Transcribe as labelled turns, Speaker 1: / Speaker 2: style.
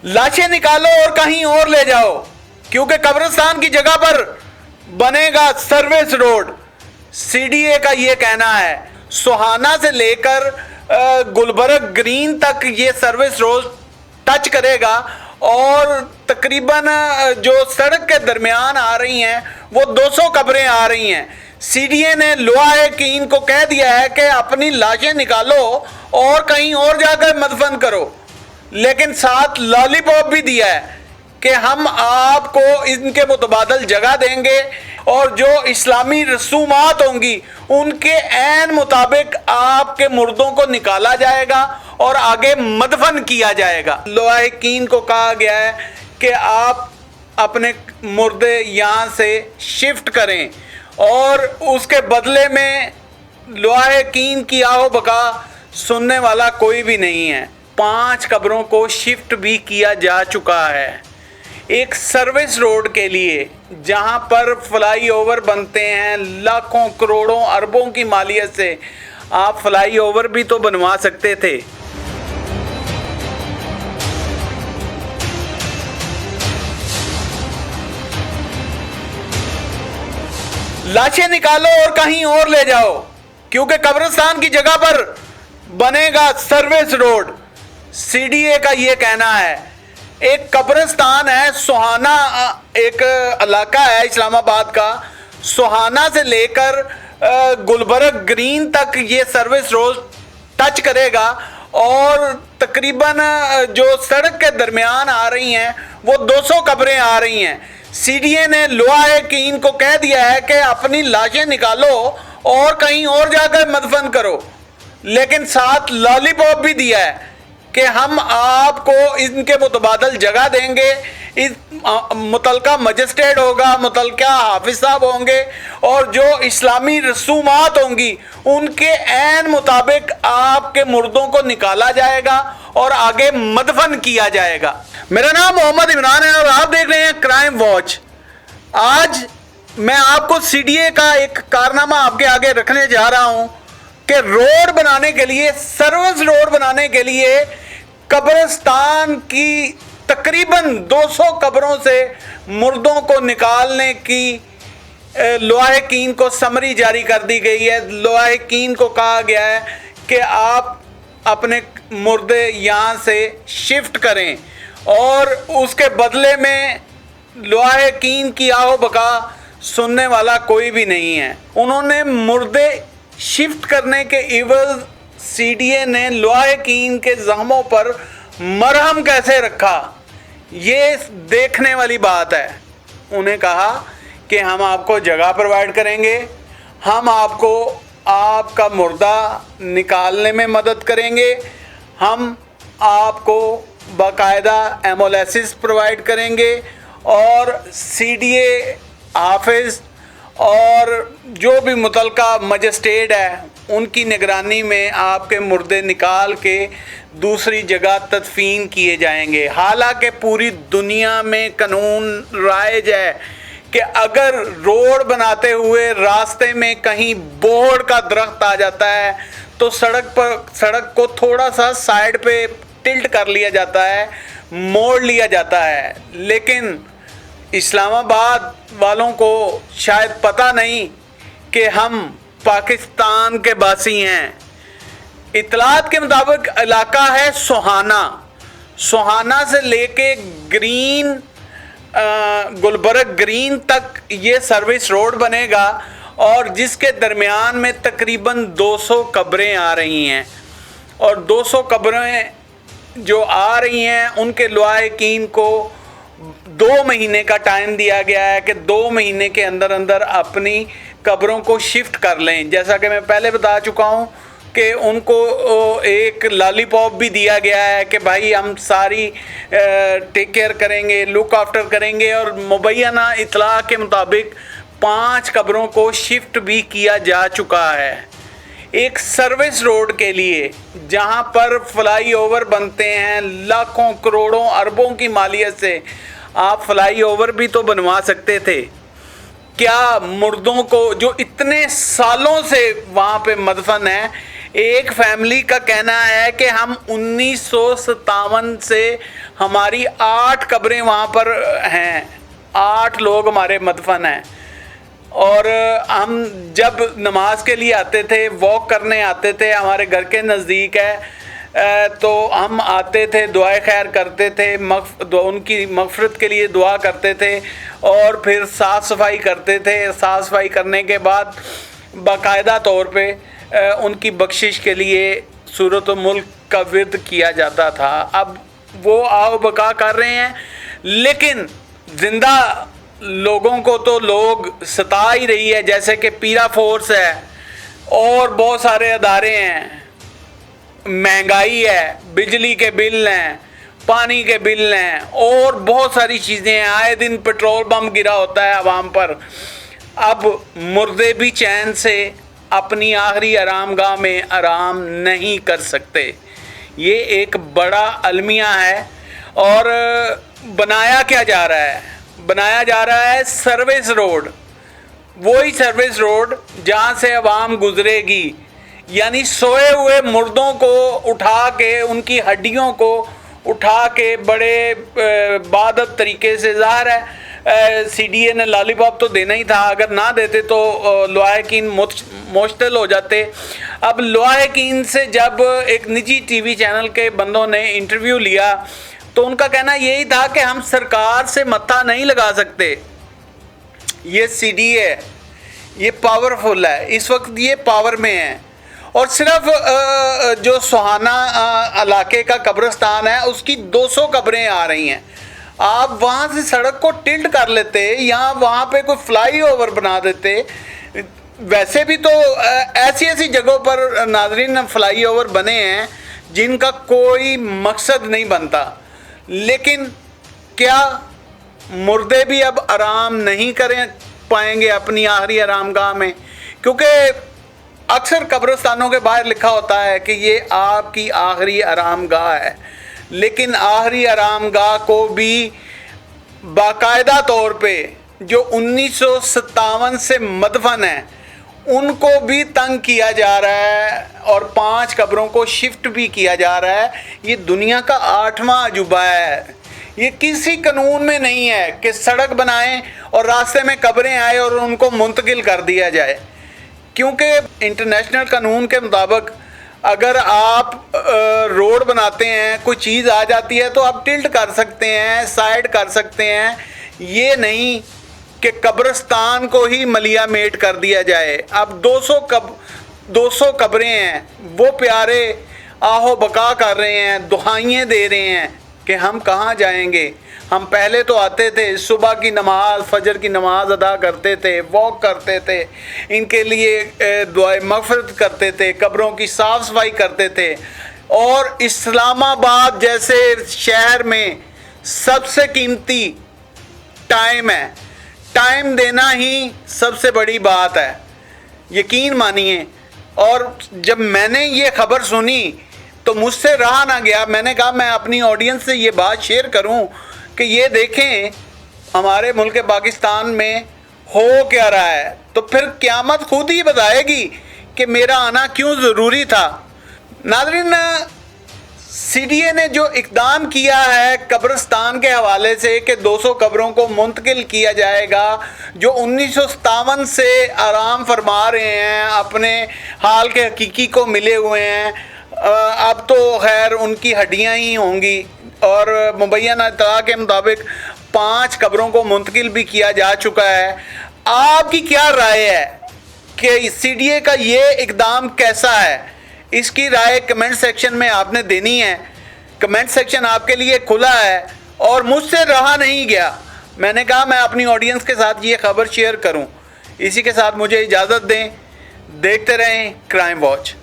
Speaker 1: लाशें निकालो और कहीं और ले जाओ, क्योंकि कब्रिस्तान की जगह पर बनेगा सर्विस रोड। सीडीए का ये कहना है। सोहाना से लेकर गुलबर्ग ग्रीन तक ये सर्विस रोड टच करेगा और तकरीबन जो सड़क के दरमियान आ रही हैं वो 200 कब्रें आ रही हैं। सीडीए ने लोहा कीन को कह दिया है कि अपनी लाशें निकालो और कहीं और जाकर मदफन करो, लेकिन साथ लॉलीपॉप भी दिया है कि हम आपको इनके मुतबादल जगह देंगे और जो इस्लामी रसूमात होंगी उनके ऐन मुताबिक आपके मुर्दों को निकाला जाएगा और आगे मदफन किया जाएगा। लोहाकीन को कहा गया है कि आप अपने मुर्दे यहाँ से शिफ्ट करें और उसके बदले में लोहाकीन की आओ बका सुनने वाला कोई भी नहीं है। 5 कब्रों को शिफ्ट भी किया जा चुका है एक सर्विस रोड के लिए, जहां पर फ्लाई ओवर बनते हैं लाखों करोड़ों अरबों की मालियत से। आप फ्लाई ओवर भी तो बनवा सकते थे। लाशें निकालो और कहीं और ले जाओ, क्योंकि कब्रिस्तान की जगह पर बनेगा सर्विस रोड। सीडीए का ये कहना है। एक कब्रिस्तान है सोहाना, एक इलाका है इस्लामाबाद का, सोहाना से लेकर गुलबर्ग ग्रीन तक ये सर्विस रोड टच करेगा और तकरीबन जो सड़क के दरमियान आ रही हैं वो 200 कब्रें आ रही हैं। सीडीए ने लोहाकीन को कह दिया है कि अपनी लाशें निकालो और कहीं और जाकर मदफन करो, लेकिन साथ लॉलीपॉप भी दिया है कि हम आपको इनके मुतबादल जगह देंगे। इस मुतलका मजिस्ट्रेट होगा, मुतलका हाफिज साहब होंगे और जो इस्लामी रसूमात होंगी उनके ऐन मुताबिक आपके मुर्दों को निकाला जाएगा और आगे मदफन किया जाएगा। मेरा नाम मोहम्मद इमरान है और आप देख रहे हैं क्राइम वॉच। आज मैं आपको सीडीए का एक कारनामा आपके आगे रखने जा रहा हूं कि रोड बनाने के लिए, सर्विस रोड बनाने के लिए कब्रिस्तान की तकरीबन 200 कब्रों से मुर्दों को निकालने की लोहाकीन को समरी जारी कर दी गई है। लोहाकीन को कहा गया है कि आप अपने मुर्दे यहाँ से शिफ्ट करें और उसके बदले में लोहाकीन की आओ बका सुनने वाला कोई भी नहीं है। उन्होंने मुर्दे शिफ्ट करने के इवज़ सीडीए ने लोहाकीन के जख्मों पर मरहम कैसे रखा, ये देखने वाली बात है। उन्हें कहा कि हम आपको जगह प्रोवाइड करेंगे, हम आपको आपका मुर्दा निकालने में मदद करेंगे, हम आपको बाकायदा एम्बुलेंसेस प्रोवाइड करेंगे और सीडीए हाफिज और जो भी मुतलका मजिस्ट्रेट है उनकी निगरानी में आपके मुर्दे निकाल के दूसरी जगह तदफीन किए जाएंगे। हालांकि पूरी दुनिया में कानून राइज है कि अगर रोड बनाते हुए रास्ते में कहीं बोहड़ का दरख्त आ जाता है तो सड़क को थोड़ा सा साइड पे टिल्ट कर लिया जाता है, मोड़ लिया जाता है। लेकिन इस्लामाबाद वालों को शायद पता नहीं कि हम पाकिस्तान के बासी हैं। इतलात के मुताबिक इलाका है सोहाना। सोहाना से लेके गुलबर्ग ग्रीन तक ये सर्विस रोड बनेगा और जिसके दरमियान में तकरीबन 200 कब्रें आ रही हैं और 200 कब्रें जो आ रही हैं उनके लोहाकीन को 2 महीने का टाइम दिया गया है कि 2 महीने के अंदर अंदर अपनी कब्रों को शिफ्ट कर लें। जैसा कि मैं पहले बता चुका हूं कि उनको एक लॉलीपॉप भी दिया गया है कि भाई हम सारी टेक केयर करेंगे, लुक आफ्टर करेंगे और मुबैना इतला के मुताबिक 5 कब्रों को शिफ्ट भी किया जा चुका है एक सर्विस रोड के लिए, जहां पर फ्लाई ओवर बनते हैं लाखों करोड़ों अरबों की मालियत से। आप फ्लाई ओवर भी तो बनवा सकते थे। क्या मुर्दों को जो इतने सालों से वहाँ पे मदफन है, ایک فیملی کا کہنا ہے کہ ہم 1957 سے ہماری 8 قبریں وہاں پر ہیں، 8 لوگ ہمارے مدفن ہیں، اور ہم جب نماز کے لیے آتے تھے، واک کرنے آتے تھے، ہمارے گھر کے نزدیک ہے، تو ہم آتے تھے، دعائے خیر کرتے تھے، ان کی مغفرت کے لیے دعا کرتے تھے، اور پھر صاف صفائی کرتے تھے۔ صاف صفائی کرنے کے بعد باقاعدہ طور پہ ان کی بخشش کے لیے سورۃ الملک کا ورد کیا جاتا تھا۔ اب وہ آو بقا کر رہے ہیں، لیکن زندہ لوگوں کو تو لوگ ستا ہی رہی ہے، جیسے کہ پیرا فورس ہے اور بہت سارے ادارے ہیں، مہنگائی ہے، بجلی کے بل ہیں، پانی کے بل ہیں، اور بہت ساری چیزیں ہیں، آئے دن پیٹرول بم گرا ہوتا ہے عوام پر۔ اب مردے بھی چین سے اپنی آخری آرام گاہ میں آرام نہیں کر سکتے۔ یہ ایک بڑا المیہ ہے، اور بنایا کیا جا رہا ہے؟ بنایا جا رہا ہے سروس روڈ، وہی سروس روڈ جہاں سے عوام گزرے گی، یعنی سوئے ہوئے مردوں کو اٹھا کے، ان کی ہڈیوں کو اٹھا کے بڑے بادت طریقے سے، ظاہر ہے سی ڈی اے نے لالی پاپ تو دینا ہی تھا، اگر نہ دیتے تو لواحقین مشتعل ہو جاتے۔ اب لواحقین سے جب ایک نجی ٹی وی چینل کے بندوں نے انٹرویو لیا تو ان کا کہنا یہی تھا کہ ہم سرکار سے متھا نہیں لگا سکتے، یہ سی ڈی اے یہ پاورفل ہے، اس وقت یہ پاور میں ہے، اور صرف جو سہانا علاقے کا قبرستان ہے اس کی 200 قبریں آ رہی ہیں۔ آپ وہاں سے سڑک کو ٹلٹ کر لیتے یا وہاں پہ کوئی فلائی اوور بنا دیتے۔ ویسے بھی تو ایسی جگہوں پر ناظرین فلائی اوور بنے ہیں جن کا کوئی مقصد نہیں بنتا، لیکن کیا مردے بھی اب آرام نہیں کریں پائیں گے اپنی آخری آرام گاہ میں؟ کیونکہ اکثر قبرستانوں کے باہر لکھا ہوتا ہے کہ یہ آپ کی آخری آرام گاہ ہے، لیکن آخری آرام گاہ کو بھی باقاعدہ طور پہ جو 1957 سے مدفن ہیں ان کو بھی تنگ کیا جا رہا ہے، اور 5 قبروں کو شفٹ بھی کیا جا رہا ہے۔ یہ دنیا کا 8واں عجوبہ ہے، یہ کسی قانون میں نہیں ہے کہ سڑک بنائیں اور راستے میں قبریں آئے اور ان کو منتقل کر دیا جائے، کیونکہ انٹرنیشنل قانون کے مطابق اگر آپ روڈ بناتے ہیں، کوئی چیز آ جاتی ہے تو آپ ٹلٹ کر سکتے ہیں، سائڈ کر سکتے ہیں، یہ نہیں کہ قبرستان کو ہی ملیا میٹ کر دیا جائے۔ اب 200 قبریں ہیں، وہ پیارے آہو بقا کر رہے ہیں، دعائیں دے رہے ہیں کہ ہم کہاں جائیں گے۔ ہم پہلے تو آتے تھے، صبح کی نماز، فجر کی نماز ادا کرتے تھے، واک کرتے تھے، ان کے لیے دعائے مغفرت کرتے تھے، قبروں کی صاف صفائی کرتے تھے، اور اسلام آباد جیسے شہر میں سب سے قیمتی ٹائم ہے، ٹائم دینا ہی سب سے بڑی بات ہے، یقین مانیے۔ اور جب میں نے یہ خبر سنی تو مجھ سے رہا نہ گیا، میں نے کہا میں اپنی آڈینس سے یہ بات شیئر کروں کہ یہ دیکھیں ہمارے ملک پاکستان میں ہو کیا رہا ہے، تو پھر قیامت خود ہی بتائے گی کہ میرا آنا کیوں ضروری تھا۔ ناظرین، سی ڈی اے نے جو اقدام کیا ہے قبرستان کے حوالے سے کہ 200 قبروں کو منتقل کیا جائے گا، جو 1957 سے آرام فرما رہے ہیں، اپنے حال کے حقیقی کو ملے ہوئے ہیں، اب تو خیر ان کی ہڈیاں ہی ہوں گی، اور مبینہ اطلاع کے مطابق 5 قبروں کو منتقل بھی کیا جا چکا ہے۔ آپ کی کیا رائے ہے کہ سی ڈی اے کا یہ اقدام کیسا ہے؟ اس کی رائے کمنٹ سیکشن میں آپ نے دینی ہے، کمنٹ سیکشن آپ کے لیے کھلا ہے، اور مجھ سے رہا نہیں گیا، میں نے کہا میں اپنی آڈینس کے ساتھ یہ خبر شیئر کروں۔ اسی کے ساتھ مجھے اجازت دیں، دیکھتے رہیں کرائم واچ۔